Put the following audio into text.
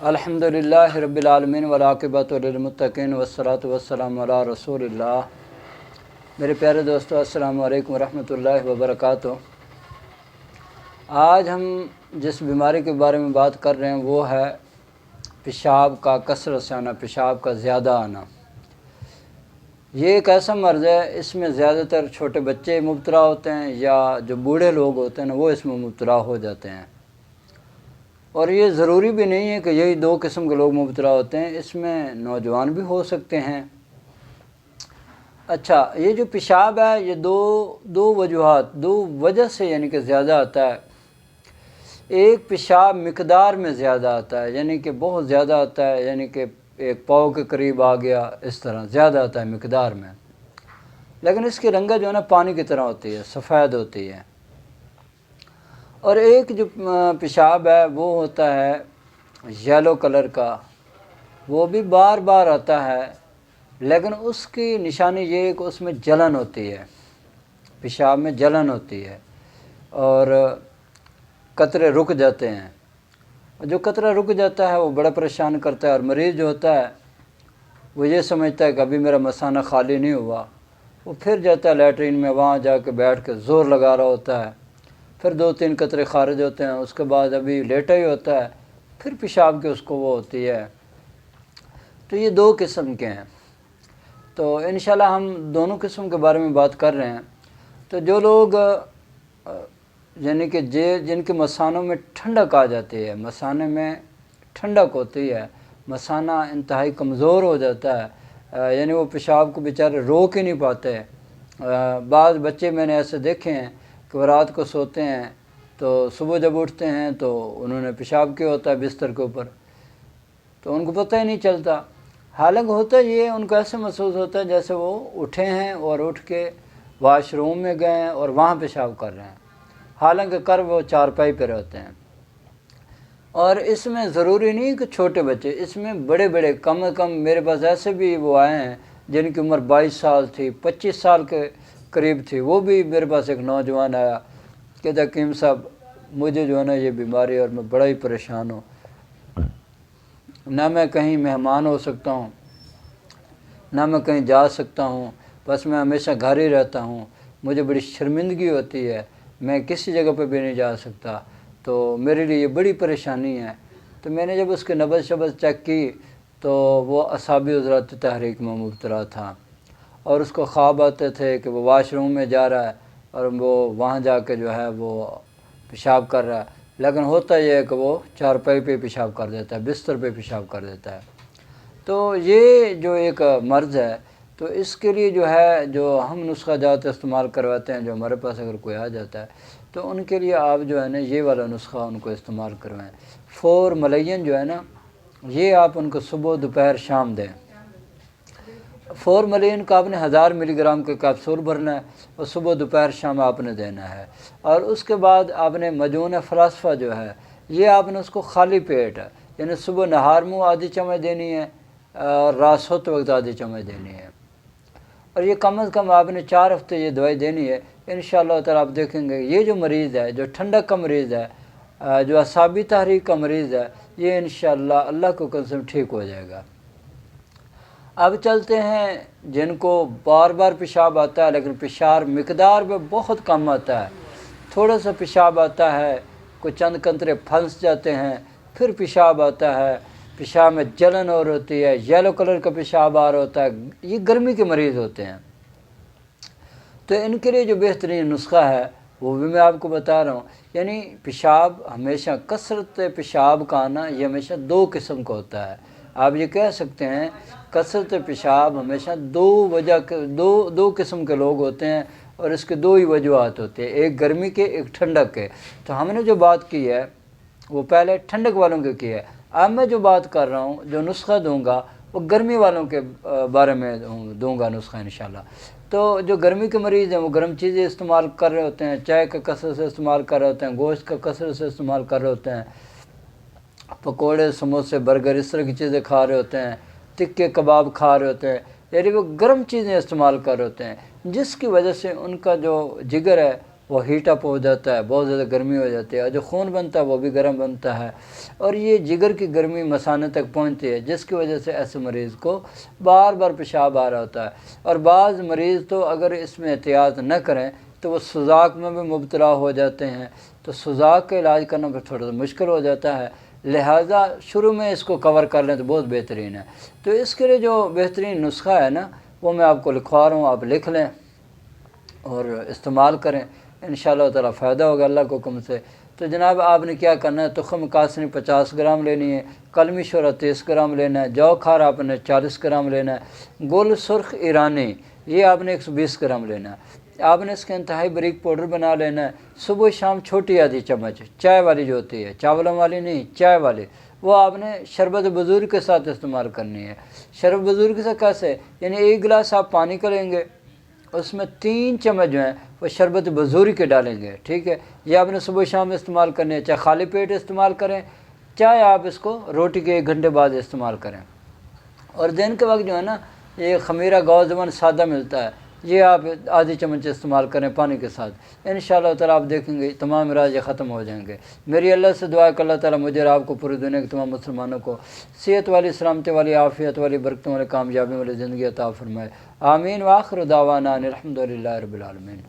الحمدللہ رب العالمین والعاقبۃ للمتقین والصلاۃ والسلام علی رسول اللہ۔ میرے پیارے دوستو، السلام علیکم ورحمۃ اللہ وبرکاتہ۔ آج ہم جس بیماری کے بارے میں بات کر رہے ہیں وہ ہے پیشاب کا کثرت سے آنا، پیشاب کا زیادہ آنا۔ یہ ایک ایسا مرض ہے، اس میں زیادہ تر چھوٹے بچے مبتلا ہوتے ہیں یا جو بوڑھے لوگ ہوتے ہیں وہ اس میں مبتلا ہو جاتے ہیں۔ اور یہ ضروری بھی نہیں ہے کہ یہی دو قسم کے لوگ مبتلا ہوتے ہیں، اس میں نوجوان بھی ہو سکتے ہیں۔ اچھا، یہ جو پیشاب ہے یہ دو وجوہات، دو وجہ سے یعنی کہ زیادہ آتا ہے۔ ایک پیشاب مقدار میں زیادہ آتا ہے، یعنی کہ بہت زیادہ آتا ہے، یعنی کہ ایک پاؤ کے قریب آ گیا، اس طرح زیادہ آتا ہے مقدار میں، لیکن اس کی رنگت جو ہے نا پانی کی طرح ہوتی ہے، سفید ہوتی ہے۔ اور ایک جو پیشاب ہے وہ ہوتا ہے یلو کلر کا، وہ بھی بار بار آتا ہے، لیکن اس کی نشانی یہ ہے کہ اس میں جلن ہوتی ہے، پیشاب میں جلن ہوتی ہے اور قطرے رک جاتے ہیں۔ جو قطرہ رک جاتا ہے وہ بڑا پریشان کرتا ہے، اور مریض جو ہوتا ہے وہ یہ سمجھتا ہے کہ ابھی میرا مثانہ خالی نہیں ہوا، وہ پھر جاتا ہے لیٹرین میں، وہاں جا کے بیٹھ کے زور لگا رہا ہوتا ہے، پھر 2-3 قطرے خارج ہوتے ہیں، اس کے بعد ابھی لیٹا ہی ہوتا ہے، پھر پیشاب کی اس کو وہ ہوتی ہے۔ تو یہ دو قسم کے ہیں، تو انشاءاللہ ہم دونوں قسم کے بارے میں بات کر رہے ہیں۔ تو جو لوگ یعنی کہ جن کے مثانوں میں ٹھنڈک آ جاتی ہے، مثانے میں ٹھنڈک ہوتی ہے، مثانہ انتہائی کمزور ہو جاتا ہے، یعنی وہ پیشاب کو بیچارے روک ہی نہیں پاتے۔ بعض بچے میں نے ایسے دیکھے ہیں کہ وہ رات کو سوتے ہیں تو صبح جب اٹھتے ہیں تو انہوں نے پیشاب کیا ہوتا ہے بستر کے اوپر، تو ان کو پتہ ہی نہیں چلتا۔ حالانکہ ہوتا یہ ان کو ایسے محسوس ہوتا ہے جیسے وہ اٹھے ہیں اور اٹھ کے واش روم میں گئے ہیں اور وہاں پیشاب کر رہے ہیں، حالانکہ کر وہ چارپائی پہ رہتے ہیں۔ اور اس میں ضروری نہیں کہ چھوٹے بچے، اس میں بڑے بڑے، کم از کم میرے پاس ایسے بھی وہ آئے ہیں جن کی عمر 22 سال تھی، 25 سال کے قریب تھی۔ وہ بھی میرے پاس ایک نوجوان آیا کہ حکیم صاحب مجھے جو ہے نا یہ بیماری، اور میں بڑا ہی پریشان ہوں، نہ میں کہیں مہمان ہو سکتا ہوں، نہ میں کہیں جا سکتا ہوں، بس میں ہمیشہ گھر ہی رہتا ہوں، مجھے بڑی شرمندگی ہوتی ہے، میں کسی جگہ پہ بھی نہیں جا سکتا، تو میرے لیے یہ بڑی پریشانی ہے۔ تو میں نے جب اس کے نبض شبض چیک کی تو وہ اعصابی عضلات تحریک میں مبتلا تھا، اور اس کو خواب آتے تھے کہ وہ واش روم میں جا رہا ہے اور وہ وہاں جا کے جو ہے وہ پیشاب کر رہا ہے، لیکن ہوتا یہ ہے کہ وہ چارپائی پہ پیشاب کر دیتا ہے، بستر پہ پیشاب کر دیتا ہے۔ تو یہ جو ایک مرض ہے، تو اس کے لیے جو ہے جو ہم نسخہ جات استعمال کرواتے ہیں، جو ہمارے پاس اگر کوئی آ جاتا ہے تو ان کے لیے آپ جو ہے نا یہ والا نسخہ ان کو استعمال کروائیں۔ 4 ملین جو ہے نا یہ آپ ان کو صبح دوپہر شام دیں۔ 4 ملین کا آپ نے 1000 ملی گرام کا کیپسول بھرنا ہے اور صبح دوپہر شام آپ نے دینا ہے۔ اور اس کے بعد آپ نے مجون فلاسفہ جو ہے یہ آپ نے اس کو خالی پیٹ، یعنی صبح نہار منہ آدھی چمچ دینی ہے اور رات سوتے وقت آدھی چمچ دینی ہے، اور یہ کم از کم آپ نے 4 ہفتے یہ دوائی دینی ہے۔ انشاءاللہ تعالی آپ دیکھیں گے یہ جو مریض ہے، جو ٹھنڈک کا مریض ہے، جو اعصابی تحریک کا مریض ہے، یہ انشاءاللہ اللہ کو قسم ٹھیک ہو جائے گا۔ اب چلتے ہیں جن کو بار بار پیشاب آتا ہے لیکن پیشاب مقدار میں بہت کم آتا ہے، تھوڑا سا پیشاب آتا ہے، کوئی چند قطرے پھنس جاتے ہیں، پھر پیشاب آتا ہے، پیشاب میں جلن اور ہوتی ہے، یلو کلر کا پیشاب آ رہا ہوتا ہے، یہ گرمی کے مریض ہوتے ہیں۔ تو ان کے لیے جو بہترین نسخہ ہے وہ بھی میں آپ کو بتا رہا ہوں، یعنی پیشاب ہمیشہ، کثرت پیشاب کا آنا یہ ہمیشہ 2 قسم کا ہوتا ہے۔ آپ یہ کہہ سکتے ہیں کثرت پیشاب ہمیشہ دو قسم کے لوگ ہوتے ہیں، اور اس کے 2 ہی وجوہات ہوتے ہیں، ایک گرمی کے، ایک ٹھنڈک کے۔ تو ہم نے جو بات کی ہے وہ پہلے ٹھنڈک والوں کے کی ہے، اب میں جو بات کر رہا ہوں، جو نسخہ دوں گا وہ گرمی والوں کے بارے میں دوں گا نسخہ انشاءاللہ۔ تو جو گرمی کے مریض ہیں وہ گرم چیزیں استعمال کر رہے ہوتے ہیں، چائے کا کثرت سے استعمال کر رہے ہوتے ہیں، گوشت کا کثرت سے استعمال کر رہے ہوتے ہیں، پکوڑے، سموسے، برگر، اس طرح کی چیزیں کھا رہے ہوتے ہیں، تکے کباب کھا رہے ہوتے ہیں، یعنی وہ گرم چیزیں استعمال کر رہے ہوتے ہیں، جس کی وجہ سے ان کا جو جگر ہے وہ ہیٹ اپ ہو جاتا ہے، بہت زیادہ گرمی ہو جاتی ہے، اور جو خون بنتا ہے وہ بھی گرم بنتا ہے، اور یہ جگر کی گرمی مثانے تک پہنچتی ہے، جس کی وجہ سے ایسے مریض کو بار بار پیشاب آ رہا ہوتا ہے۔ اور بعض مریض تو اگر اس میں احتیاط نہ کریں تو وہ سوزاک میں بھی مبتلا ہو جاتے ہیں، تو سوزاک کا علاج کرنا پھر تھوڑا سا مشکل ہو جاتا ہے، لہٰذا شروع میں اس کو کور کر لیں تو بہت بہترین ہے۔ تو اس کے لیے جو بہترین نسخہ ہے نا وہ میں آپ کو لکھوا رہا ہوں، آپ لکھ لیں اور استعمال کریں، انشاءاللہ تعالیٰ فائدہ ہوگا اللہ کے حکم سے۔ تو جناب آپ نے کیا کرنا ہے، تخم کاسنی 50 گرام لینی ہے، کلمی شورہ 30 گرام لینا ہے، جو کھار آپ نے 40 گرام لینا ہے، گل سرخ ایرانی یہ آپ نے 120 گرام لینا ہے۔ آپ نے اس کے انتہائی باریک پاؤڈر بنا لینا ہے، صبح شام چھوٹی آدھی چمچ چائے والی جو ہوتی ہے، چاولوں والی نہیں، چائے والی، وہ آپ نے شربت بزرگ کے ساتھ استعمال کرنی ہے۔ شربت بزرگ سے کیسے، یعنی 1 گلاس آپ پانی کا لیں گے، اس میں 3 چمچ جو ہیں وہ شربت بزرگ کے ڈالیں گے، ٹھیک ہے۔ یہ آپ نے صبح شام استعمال کرنے ہے، چاہے خالی پیٹ استعمال کریں، چاہے آپ اس کو روٹی کے 1 گھنٹے بعد استعمال کریں۔ اور دن کے وقت جو ہے نا یہ خمیرہ گوزمن سادہ ملتا ہے، یہ آپ آدھی چمچ استعمال کریں پانی کے ساتھ، انشاءاللہ تعالیٰ آپ دیکھیں گے تمام امراض یہ ختم ہو جائیں گے۔ میری اللہ سے دعا ہے کہ اللہ تعالیٰ مجھے اور آپ کو پوری دنیا کے تمام مسلمانوں کو صحت والی، سلامتی والی، عافیت والی، برکتوں والی، کامیابی والی زندگی عطا فرمائے، آمین۔ وآخر دعوانا ان الحمد للہ رب العالمین۔